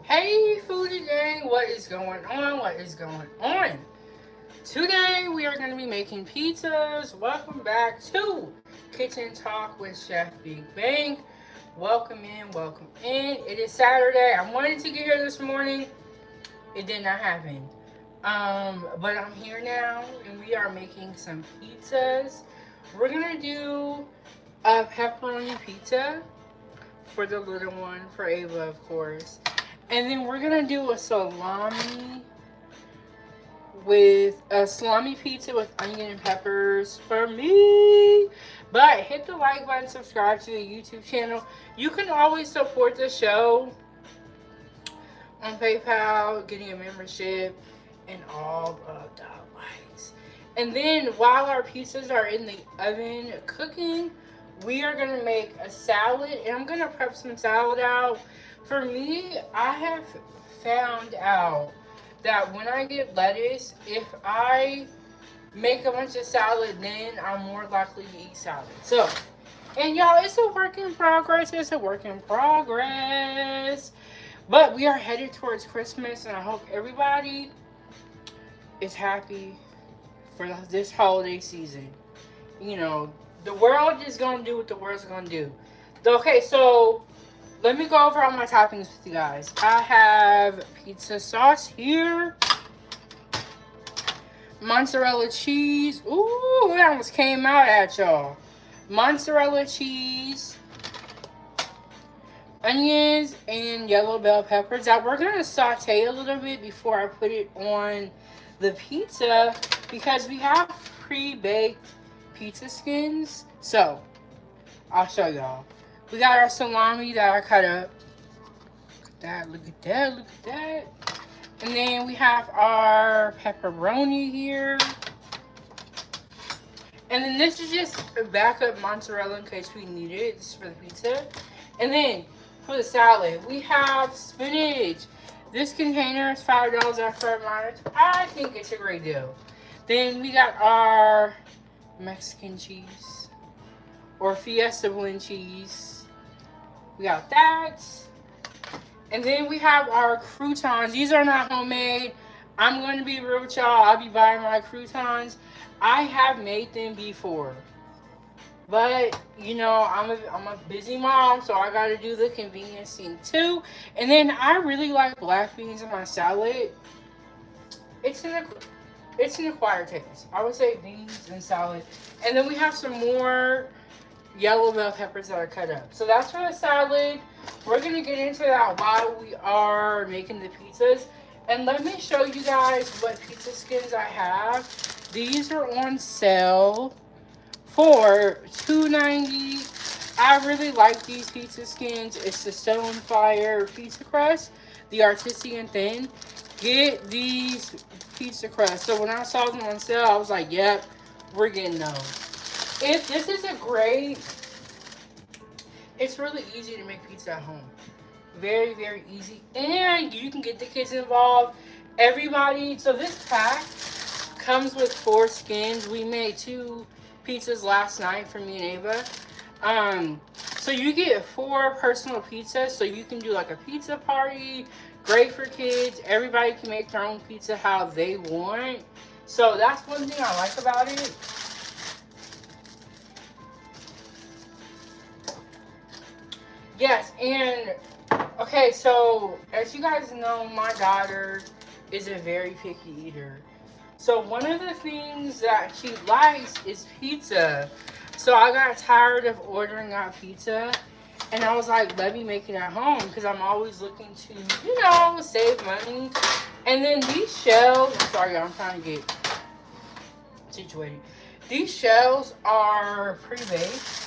Hey foodie gang, what is going on? What is going on? Today we are going to be making pizzas. Welcome back to Kitchen Talk with Chef Big Bang. Welcome in, welcome in. It is Saturday. I wanted to get here this morning. It did not happen. But I'm here now and we are making some pizzas. We're going to do a pepperoni pizza for the little one, for Ava of course. And then we're gonna do a salami pizza with onion and peppers for me. But hit the like button, subscribe to the YouTube channel. You can always support the show on PayPal, getting a membership, and all of the likes. And then while our pizzas are in the oven cooking, we are gonna make a salad, and I'm gonna prep some salad out. For me, I have found out that when I get lettuce, if I make a bunch of salad, then I'm more likely to eat salad. So, and y'all, it's a work in progress. It's a work in progress. But we are headed towards Christmas, and I hope everybody is happy for this holiday season. You know, the world is going to do what the world's going to do. Okay, so let me go over all my toppings with you guys. I have pizza sauce here. Mozzarella cheese. Ooh, it almost came out at y'all. Mozzarella cheese. Onions and yellow bell peppers. Now we're going to saute a little bit before I put it on the pizza because we have pre-baked pizza skins. So, I'll show y'all. We got our salami that I cut up. Look at that, look at that, look at that. And then we have our pepperoni here. And then this is just a backup mozzarella in case we need it. This is for the pizza. And then for the salad, we have spinach. This container is $5 at Fred Meyer's. I think it's a great deal. Then we got our Mexican cheese or Fiesta blend cheese. We got that. And then we have our croutons. These are not homemade. I'm going to be real with y'all. I'll be buying my croutons. I have made them before. But, you know, I'm a busy mom, so I got to do the convenience thing too. And then I really like black beans in my salad. It's an acquired taste. I would say beans and salad. And then we have some more yellow bell peppers that are cut up. So that's for the salad. We're going to get into that while we are making the pizzas. And let me show you guys what pizza skins I have. These are on sale for $2.90. I really like these pizza skins. It's the Stonefire pizza crust, the Artisan thin. Get these pizza crust. So when I saw them on sale, I was like, yep, we're getting those. This is a great, it's really easy to make pizza at home. Very, very easy. And you can get the kids involved. Everybody, so this pack comes with 4 skins. We made 2 pizzas last night for me and Ava. So you get 4 personal pizzas. So you can do like a pizza party. Great for kids. Everybody can make their own pizza how they want. So that's one thing I like about it. Yes, and okay, so as you guys know, my daughter is a very picky eater. So one of the things that she likes is pizza. So I got tired of ordering out pizza, and I was like, let me make it at home because I'm always looking to, you know, save money. And then these shells, I'm sorry, I'm trying to get situated. These shells are pre-baked.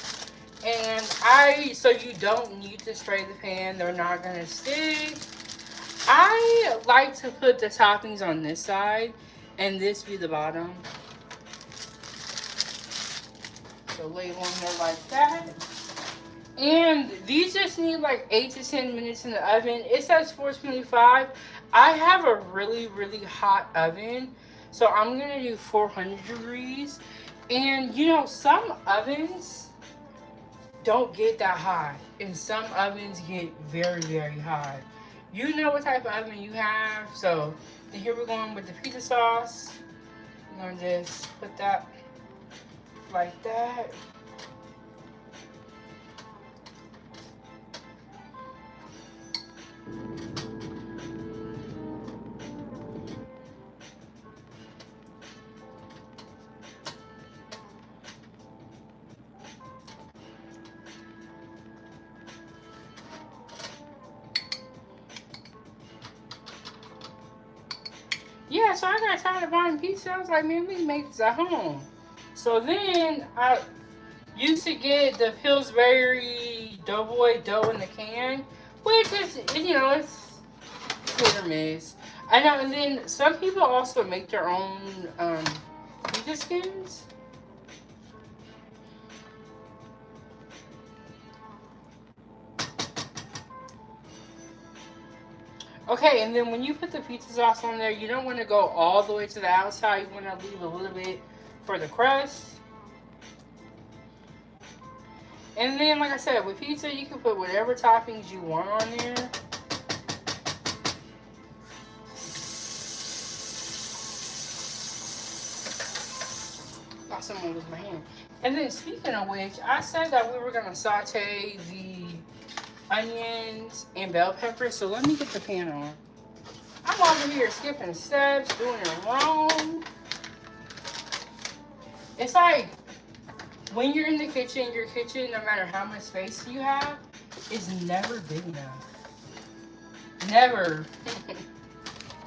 And so you don't need to spray the pan. They're not going to stick. I like to put the toppings on this side and this be the bottom. So lay one there like that. And these just need like 8 to 10 minutes in the oven. It says 425. I have a really, really hot oven. So I'm going to do 400 degrees. And you know, some ovens don't get that hot, and some ovens get very, very hot. You know what type of oven you have. So then here we're going with the pizza sauce. We're gonna just put that like that. Yeah, so I got tired of buying pizza. I was like, man, we can make this at home. So then I used to get the Pillsbury Doughboy dough in the can, which is, it's hit or miss. I know, and then some people also make their own pizza skins. Okay, and then when you put the pizza sauce on there, you don't want to go all the way to the outside. You want to leave a little bit for the crust. And then, like I said, with pizza, you can put whatever toppings you want on there. Got someone with my hand. And then, speaking of which, I said that we were going to saute the onions and bell peppers. So let me get the pan on. I'm over here skipping steps, doing it wrong. It's like when you're in the kitchen, your kitchen, no matter how much space you have, is never big enough. Never.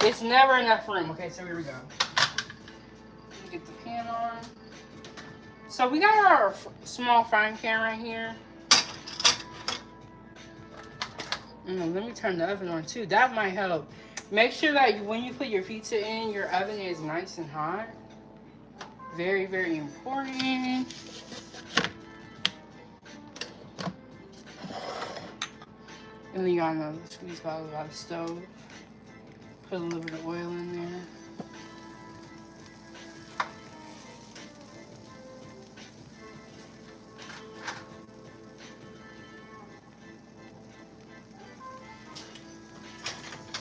It's never enough room. Okay, so here we go. Let me get the pan on. So we got our small frying pan right here. Let me turn the oven on too. That might help. Make sure that when you put your pizza in, your oven is nice and hot. Very, very important. And then you got another squeeze bottle out of the stove. Put a little bit of oil in there.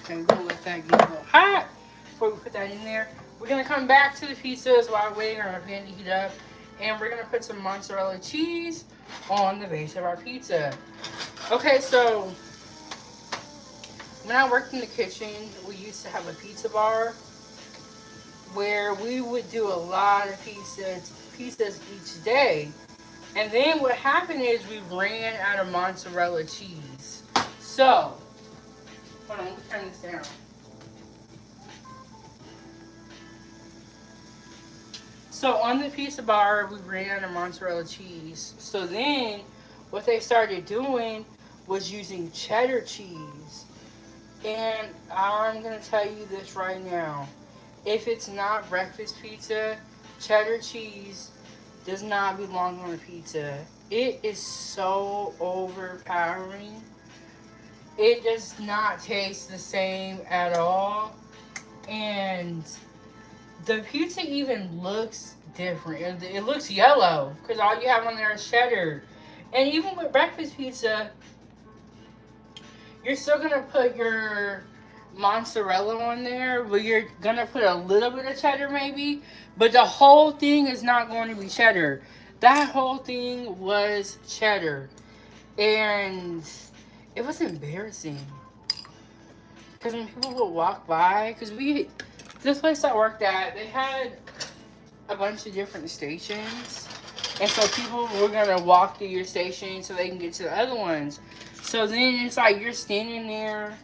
Okay, we're gonna let that get a little hot before we put that in there. We're gonna come back to the pizzas while we're waiting on our pan to heat up. And we're gonna put some mozzarella cheese on the base of our pizza. Okay, so when I worked in the kitchen, we used to have a pizza bar where we would do a lot of pizzas each day. And then what happened is we ran out of mozzarella cheese. So, hold on, let me turn this down. So on the pizza bar, we ran out of mozzarella cheese. So then what they started doing was using cheddar cheese. And I'm going to tell you this right now. If it's not breakfast pizza, cheddar cheese does not belong on a pizza. It is so overpowering. It does not taste the same at all. And the pizza even looks different. It looks yellow because all you have on there is cheddar. And even with breakfast pizza, you're still going to put your mozzarella on there, but you're going to put a little bit of cheddar maybe. But the whole thing is not going to be cheddar. That whole thing was cheddar. And it was embarrassing. Because when people would walk by, this place I worked at, they had a bunch of different stations. And so people were going to walk through your station so they can get to the other ones. So then it's like you're standing there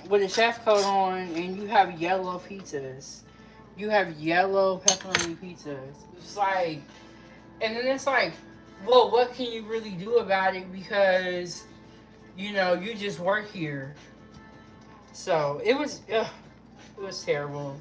with a chef coat on and you have yellow pizzas. You have yellow pepperoni pizzas. It's like, and then it's like, well, what can you really do about it? Because, you just work here. So it was terrible.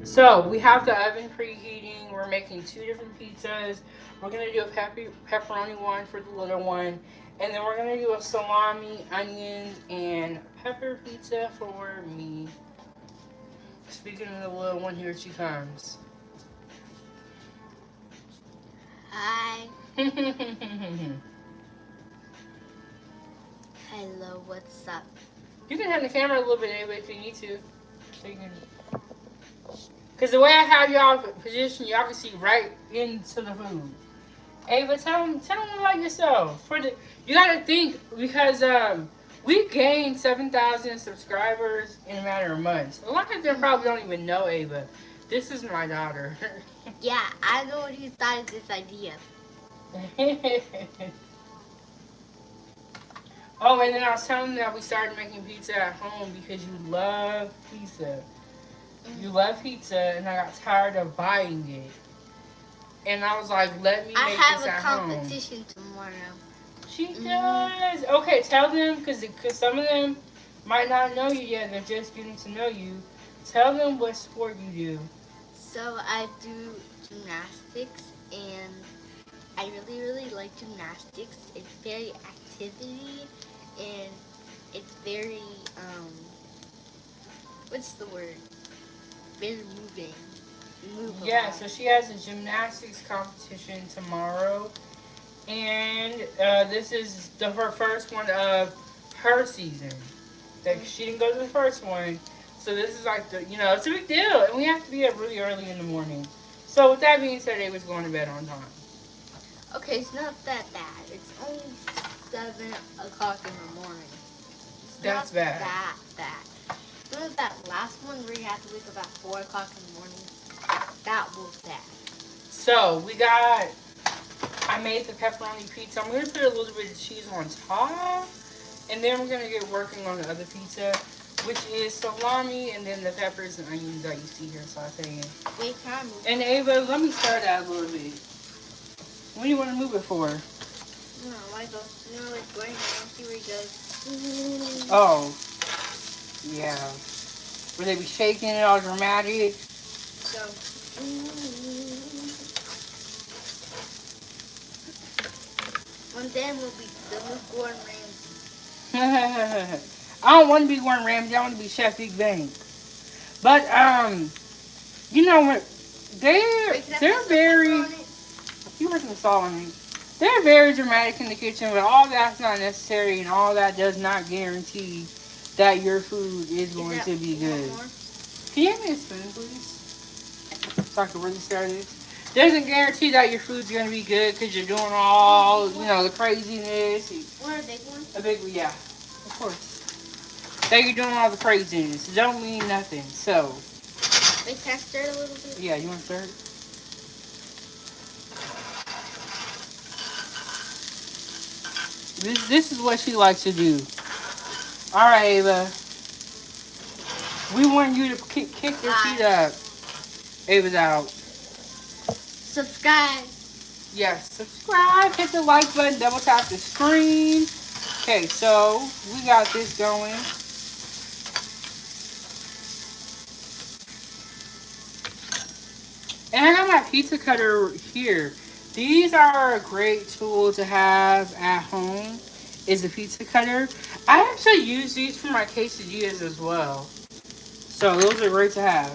So we have the oven preheating. We're making 2 different pizzas. We're gonna do a pepperoni one for the little one, and then we're gonna do a salami, onions, and pepper pizza for me. Speaking of the little one, here she comes. Hi. Hi, Hello, what's up? You can turn the camera a little bit anyway if you need to. So you can. Because the way I have y'all positioned, y'all can see right into the food. Ava, tell them about yourself. You gotta think because we gained 7,000 subscribers in a matter of months. A lot of them probably don't even know Ava. This is my daughter. Yeah, I know what you thought of this idea. Oh, and then I was telling them that we started making pizza at home because you love pizza. You love pizza, and I got tired of buying it. And I was like, let me make this at home. I have a competition tomorrow. She does. Okay, tell them, because some of them might not know you yet. They're just getting to know you. Tell them what sport you do. So I do gymnastics, and I really, really like gymnastics. It's very activity, and it's very, what's the word? Very moving. Yeah, so she has a gymnastics competition tomorrow. And this is her first one of her season. She didn't go to the first one. So this is like it's a big deal. And we have to be up really early in the morning. So with that being said, they was going to bed on time. Okay, it's not that bad. It's only 7 o'clock in the morning. That's bad. That bad. Remember that last one where you had to wake up at 4 o'clock in the morning? That was bad. So I made the pepperoni pizza. I'm going to put a little bit of cheese on top. And then we're going to get working on the other pizza, which is salami and then the peppers and onions that you see here sauteing. Wait, can I move? And Ava, let me stir that a little bit. What do you want to move it for? No, like Gordon Ramsay where he goes. Oh, yeah. Where they be shaking it all dramatic. So. One day we'll be the new Gordon Ramsay. I don't want to be Gordon Ramsay. I want to be Chef Big Bang. But you know what? They're very. You put some salt on it. They're very dramatic in the kitchen, but all that's not necessary, and all that does not guarantee that your food is going to be good. Can you hand me a spoon, please? So I can really stir this. Doesn't guarantee that your food's going to be good because you're doing all, the craziness. Or a big one? A big one, yeah. Of course. That you're doing all the craziness. It don't mean nothing. So. Wait, can I stir it a little bit? Yeah, you want to stir it? This is what she likes to do. All right, Ava. We want you to kick your feet up. Ava's out. Subscribe. Yes, subscribe. Hit the like button. Double tap the screen. Okay, so we got this going. And I got my pizza cutter here. These are a great tool to have at home, is a pizza cutter. I actually use these for my quesadillas as well. So those are great to have.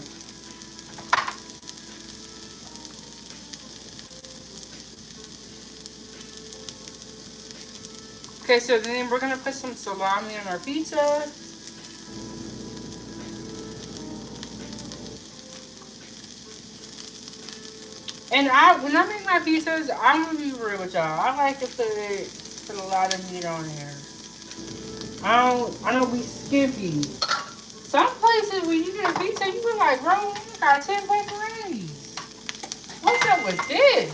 Okay, so then we're going to put some salami on our pizza. And when I make my pizzas, I'm gonna be real with y'all. I like to put a lot of meat on there. I don't be skimpy. Some places when you get a pizza, you be like, bro, you got 10 pepperonis. What's up with this?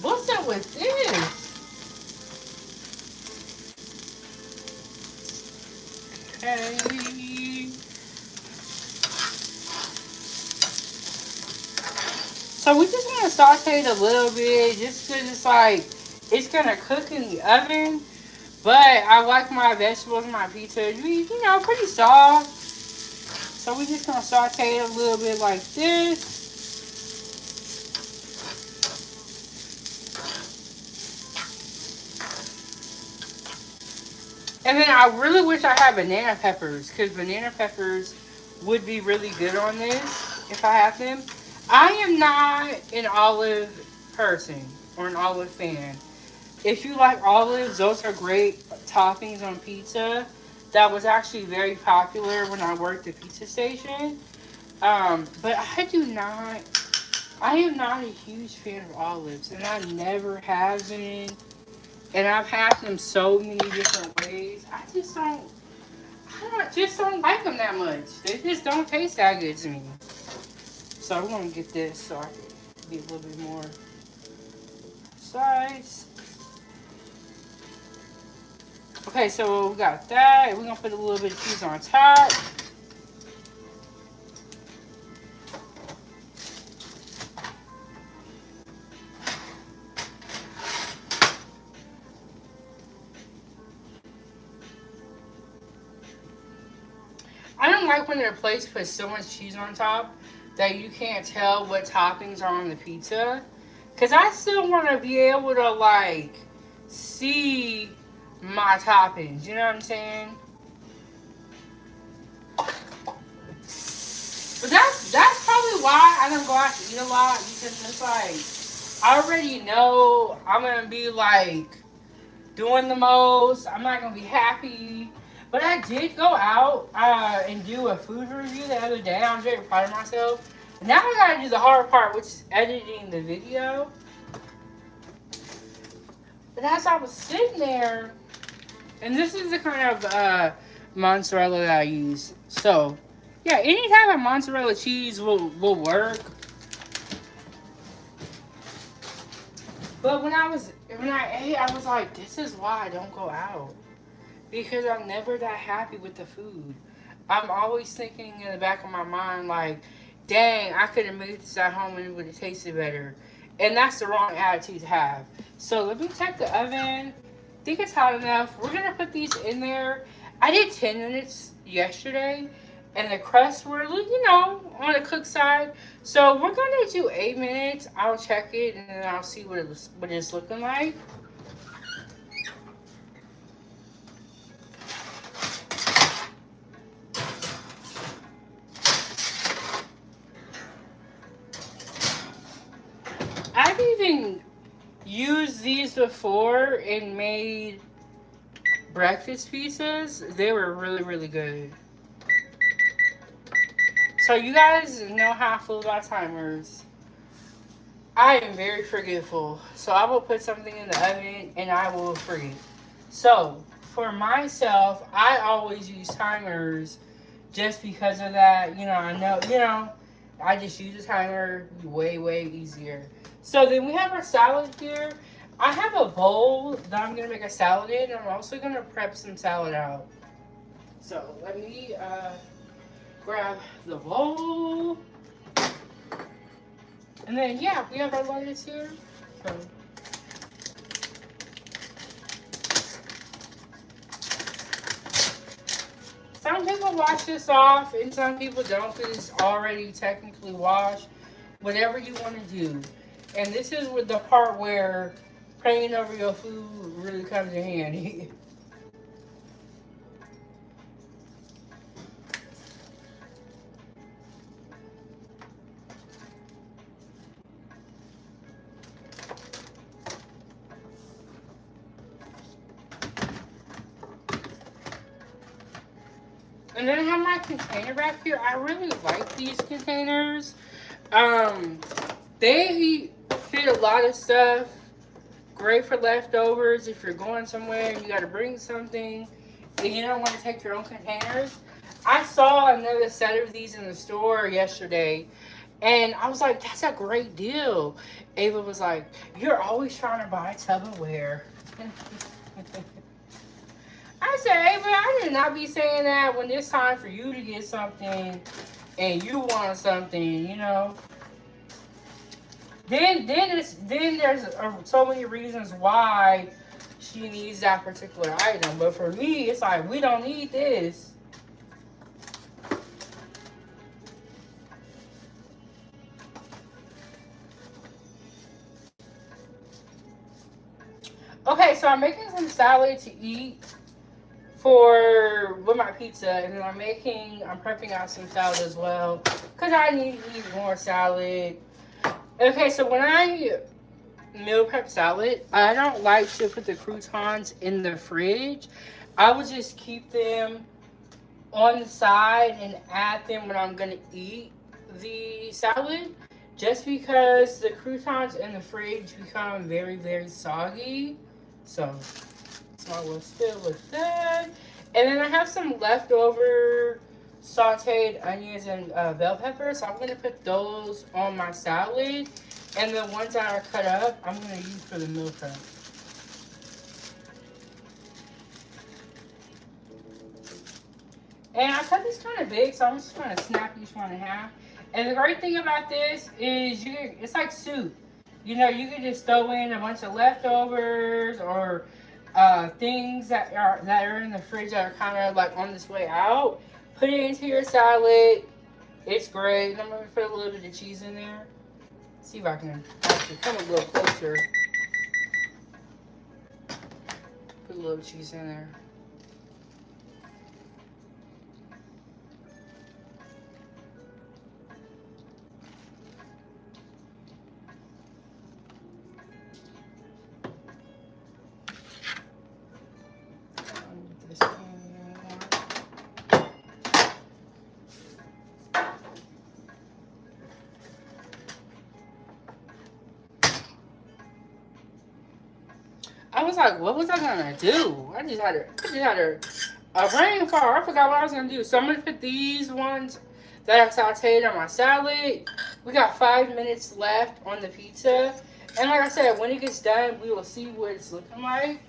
What's up with this? Okay. So we just want to saute it a little bit just because it's going to cook in the oven. But I like my vegetables and my pizza to be, pretty soft. So we're just going to saute it a little bit like this. And then I really wish I had banana peppers because banana peppers would be really good on this if I have them. I am not an olive person or an olive fan. If you like olives, those are great toppings on pizza. That was actually very popular when I worked at pizza station. But I am not a huge fan of olives, and I never have been. And I've had them so many different ways. I just don't like them that much. They just don't taste that good to me. So I'm gonna get this so I can be a little bit more precise. Okay, so we got that. We're gonna put a little bit of cheese on top. I don't like when their place puts so much cheese on top that you can't tell what toppings are on the pizza. Cause I still want to be able to like see my toppings. You know what I'm saying? But that's probably why I don't go out to eat a lot, because it's like I already know I'm gonna be like doing the most. I'm not gonna be happy. But I did go out and do a food review the other day. I'm very proud of myself. Now I gotta do the hard part, which is editing the video. But as I was sitting there, and this is the kind of mozzarella that I use. So, yeah, any type of mozzarella cheese will work. But when I ate, I was like, this is why I don't go out. Because I'm never that happy with the food. I'm always thinking in the back of my mind, like, dang, I could have made this at home and it would have tasted better. And that's the wrong attitude to have. So let me check the oven. I think it's hot enough. We're going to put these in there. I did 10 minutes yesterday. And the crusts were, on the cook side. So we're going to do 8 minutes. I'll check it and then I'll see what it's looking like. I've even used these before and made breakfast pizzas. They were really, really good. So you guys know how I feel about timers. I am very forgetful. So I will put something in the oven and I will forget. So for myself, I always use timers just because of that. I just use a timer. Way, way easier. So then we have our salad here. I have a bowl that I'm going to make a salad in. I'm also going to prep some salad out. So let me grab the bowl. And then, yeah, we have our lettuce here. So. Some people wash this off and some people don't because it's already technically washed. Whatever you want to do. And this is with the part where praying over your food really comes in handy. And then I have my container back here. I really like these containers. They fit a lot of stuff. Great for leftovers if you're going somewhere and you got to bring something and you don't want to take your own containers. I saw another set of these in the store yesterday and I was like, that's a great deal. Ava was like, you're always trying to buy Tupperware. I said, Ava, I did not be saying that when it's time for you to get something and you want something, Then there's so many reasons why she needs that particular item. But for me, it's like, we don't need this. Okay, so I'm making some salad to eat with my pizza, and then I'm prepping out some salad as well because I need to eat more salad. Okay, so when I meal prep salad, I don't like to put the croutons in the fridge. I would just keep them on the side and add them when I'm gonna eat the salad. Just because the croutons in the fridge become very, very soggy. So I will still with that. And then I have some leftover sauteed onions and bell peppers. So I'm going to put those on my salad. And the ones that are cut up, I'm going to use for the meal prep. And I cut these kind of big, so I'm just going to snap each one in half. And the great thing about this is it's like soup. You know, you can just throw in a bunch of leftovers or things that are in the fridge that are kind of like on this way out. Put it into your salad. It's great. And I'm going to put a little bit of cheese in there. See if I can actually come a little closer. Put a little cheese in there. I was like, what was I gonna do? I just had a brain fart. I forgot what I was gonna do. So I'm gonna put these ones that I sauteed on my salad. We got 5 minutes left on the pizza. And like I said, when it gets done, we will see what it's looking like.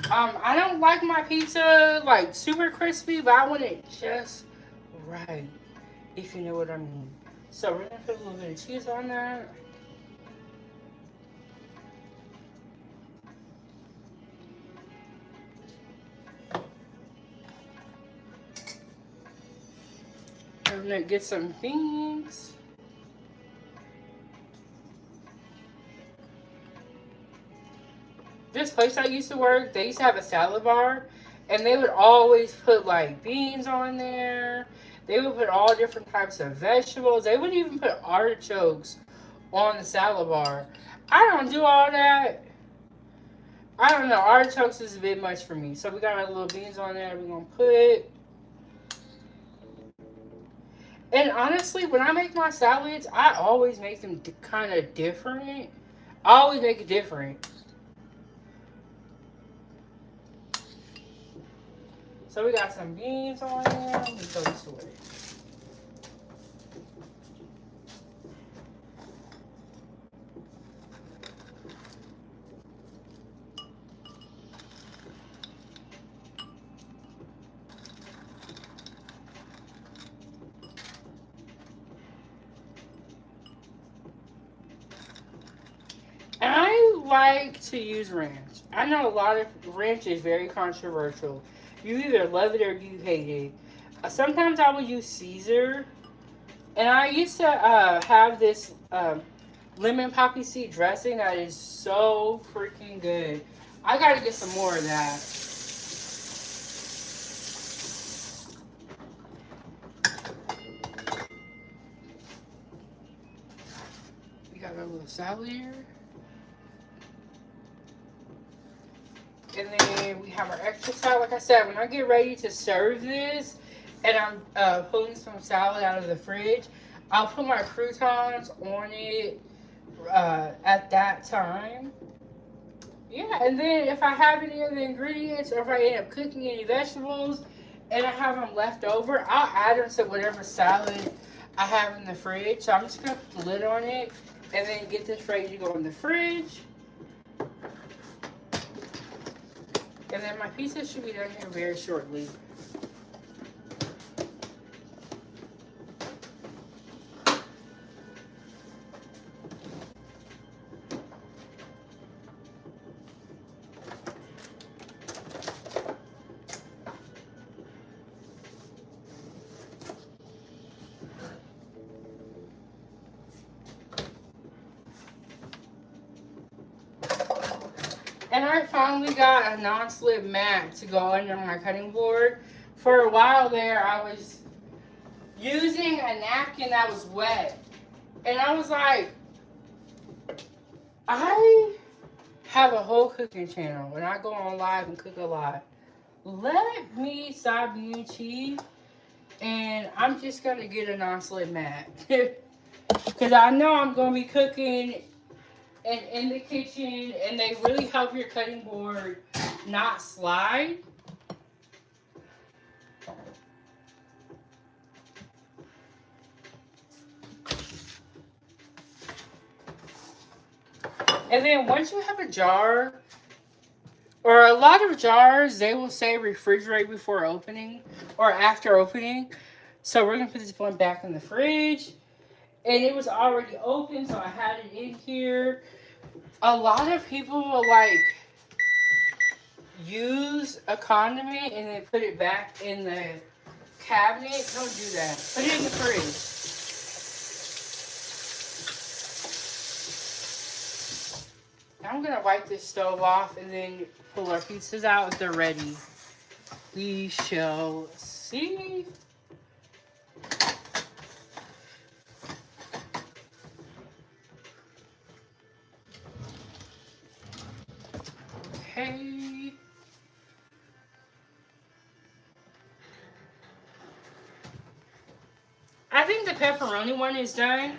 I don't like my pizza like super crispy, but I want it just right, if you know what I mean. So we're gonna put a little bit of cheese on that. I'm gonna get some beans. This place I used to work, they used to have a salad bar, and they would always put like beans on there. They would put all different types of vegetables. They would even put artichokes on the salad bar. I don't do all that. I don't know. Artichokes is a bit much for me. So we got our little beans on there. We're gonna put. And honestly, when I make my salads, I always make them kind of different. I always make it different. So we got some beans on there. Let me throw this away. And I like to use ranch. I know a lot of ranch is very controversial. You either love it or you hate it. Sometimes I would use Caesar. And I used to have this lemon poppy seed dressing that is so freaking good. I gotta get some more of that. We got a little salad here. And then we have our extra salad. Like I said, when I get ready to serve this and I'm pulling some salad out of the fridge, I'll put my croutons on it at that time. Yeah, and then if I have any of the ingredients or if I end up cooking any vegetables and I have them left over, I'll add them to whatever salad I have in the fridge. So I'm just going to put the lid on it and then get this ready to go in the fridge. And then my pizza should be done here very shortly. And I finally got a non-slip mat to go under my cutting board. For a while there, I was using a napkin that was wet. And I was like, I have a whole cooking channel and I go on live and cook a lot. Let me stop being cheap and I'm just gonna get a non-slip mat. Because I know I'm gonna be cooking and in the kitchen and they really help your cutting board not slide. And then once you have a jar, or a lot of jars, they will say refrigerate before opening or after opening. So we're gonna put this one back in the fridge. And it was already open, so I had it in here. A lot of people will like use a condiment and then put it back in the cabinet. Don't do that. Put it in the fridge. I'm gonna wipe this stove off and then pull our pizzas out if they're ready. We shall see. Okay. I think the pepperoni one is done.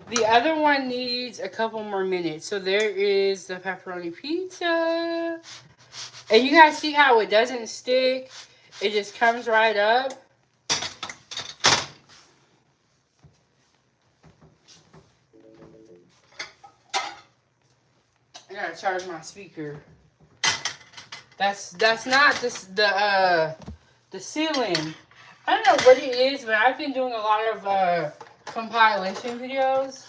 The other one needs a couple more minutes. So there is the pepperoni pizza. And you guys see how it doesn't stick? It just comes right up. I gotta charge my speaker. That's not the ceiling. I don't know what it is, but I've been doing a lot of compilation videos.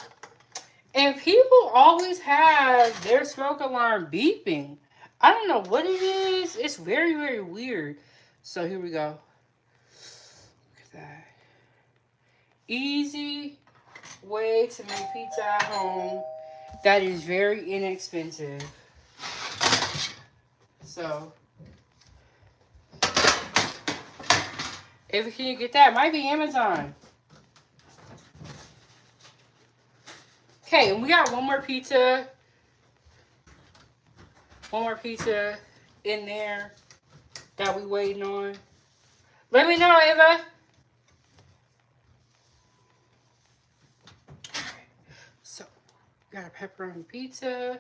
And people always have their smoke alarm beeping. I don't know what it is. It's very, very weird. So here we go. Look at that. Easy way to make pizza at home that is very inexpensive. So, if you get that, it might be Amazon. Okay, and we got one more pizza. One more pizza in there that we waiting on. Let me know, Ava. So, we got a pepperoni pizza.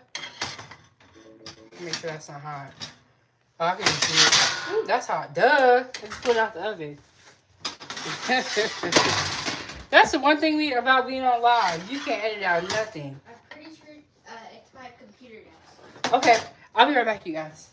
Make sure that's not hot. Oh, I can just do it. Ooh, that's hot. Duh. Let's put it out the oven. That's the one thing about being on live. You can't edit out nothing. I'm pretty sure it's my computer desk. Okay. I'll be right back, you guys.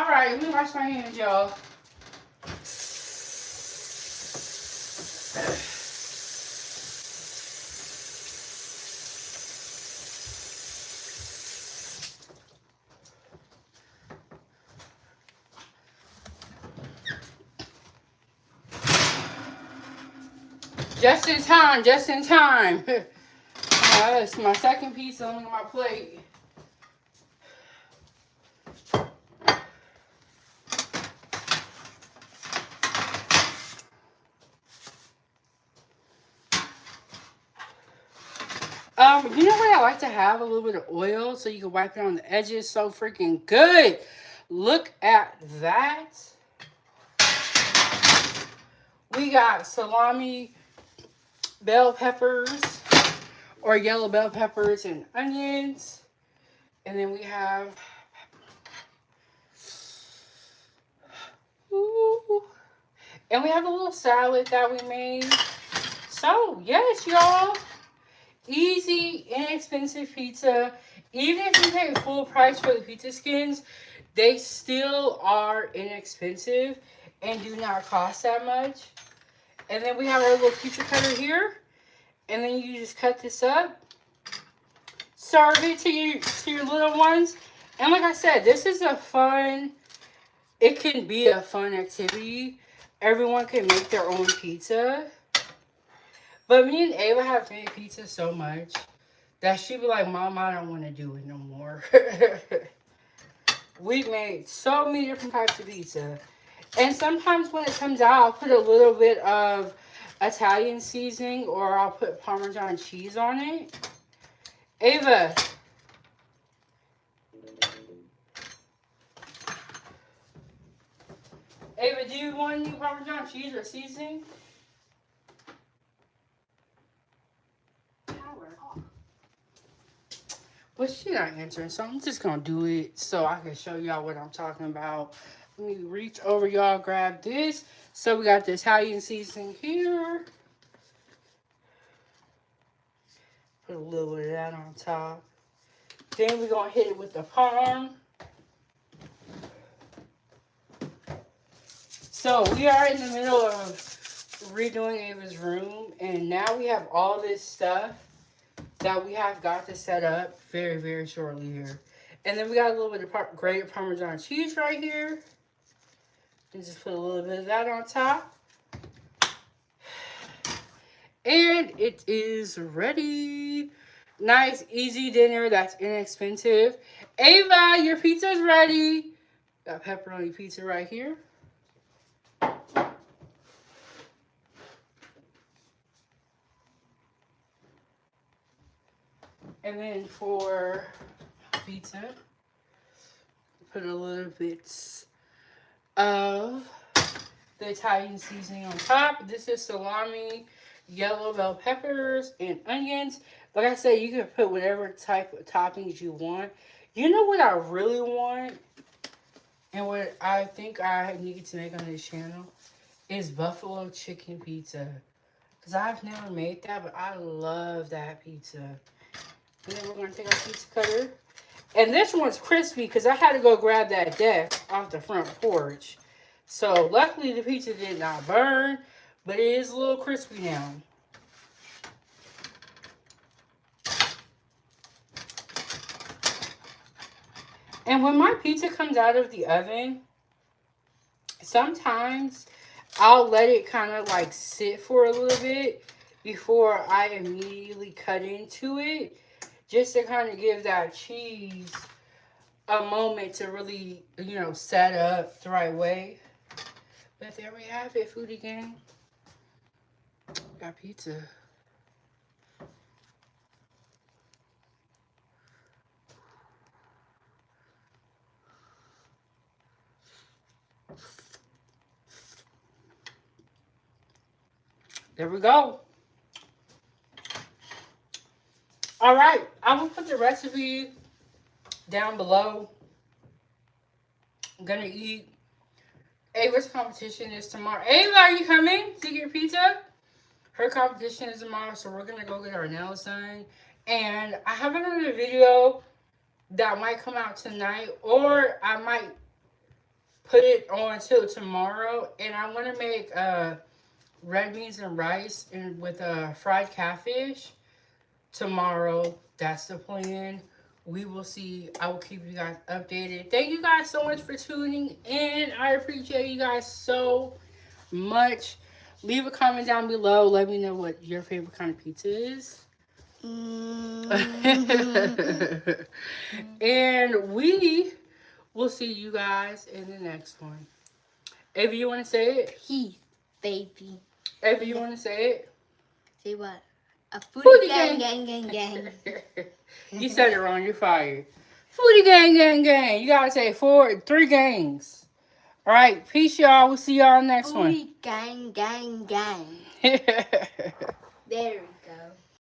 Alright, let me wash my hands, y'all. Just in time, just in time. It's my second pizza on my plate. You know what I like to have? A little bit of oil so you can wipe it on the edges. So freaking good. Look at that. We got salami, bell peppers, or yellow bell peppers and onions. And then we have, ooh, and we have a little salad that we made. So, yes, y'all. Easy, inexpensive pizza. Even if you pay full price for the pizza skins, they still are inexpensive and do not cost that much. And then we have our little pizza cutter here. And then you just cut this up. Serve it to your little ones. And like I said, this is a fun, it can be a fun activity. Everyone can make their own pizza. But me and Ava have made pizza so much that she be like, Mom, I don't want to do it no more. We've made so many different types of pizza. And sometimes when it comes out, I'll put a little bit of Italian seasoning or I'll put Parmesan cheese on it. Ava. Ava, do you want any Parmesan cheese or seasoning? But she's not answering, so I'm just going to do it so I can show y'all what I'm talking about. Let me reach over, y'all, grab this. So we got the Italian seasoning here. Put a little bit of that on top. Then we're going to hit it with the parm. So we are in the middle of redoing Ava's room. And now we have all this stuff that we have got to set up very, very shortly here. And then we got a little bit of grated Parmesan cheese right here. And just put a little bit of that on top. And it is ready. Nice, easy dinner that's inexpensive. Ava, your pizza's ready. Got pepperoni pizza right here. And then for pizza, put a little bit of the Italian seasoning on top. This is salami, yellow bell peppers, and onions. Like I said, you can put whatever type of toppings you want. You know what I really want? And what I think I need to make on this channel is buffalo chicken pizza. Because I've never made that, but I love that pizza. And then we're going to take our pizza cutter. And this one's crispy because I had to go grab that deck off the front porch. So luckily the pizza did not burn, but it is a little crispy now. And when my pizza comes out of the oven, sometimes I'll let it kind of like sit for a little bit before I immediately cut into it. Just to kind of give that cheese a moment to really, you know, set up the right way. But there we have it, food again. Got pizza. There we go. All right, I will put the recipe down below. I'm gonna eat. Ava's competition is tomorrow. Ava, are you coming to get pizza? Her competition is tomorrow, so we're gonna go get our nails done. And I have another video that might come out tonight, or I might put it on till tomorrow, and I'm gonna make red beans and rice and with fried catfish tomorrow. That's the plan. We will see. I will keep you guys updated. Thank you guys so much for tuning in. I appreciate you guys so much. Leave a comment down below. Let me know what your favorite kind of pizza is. And we will see you guys in the next one. If you want to say it. Peace, baby. If you want to say it. Say what? A Foodie foodie gang. gang. You said it wrong. You're fired. Foodie gang. You gotta say 3 gangs. All right. Peace, y'all. We'll see y'all next one. Foodie gang.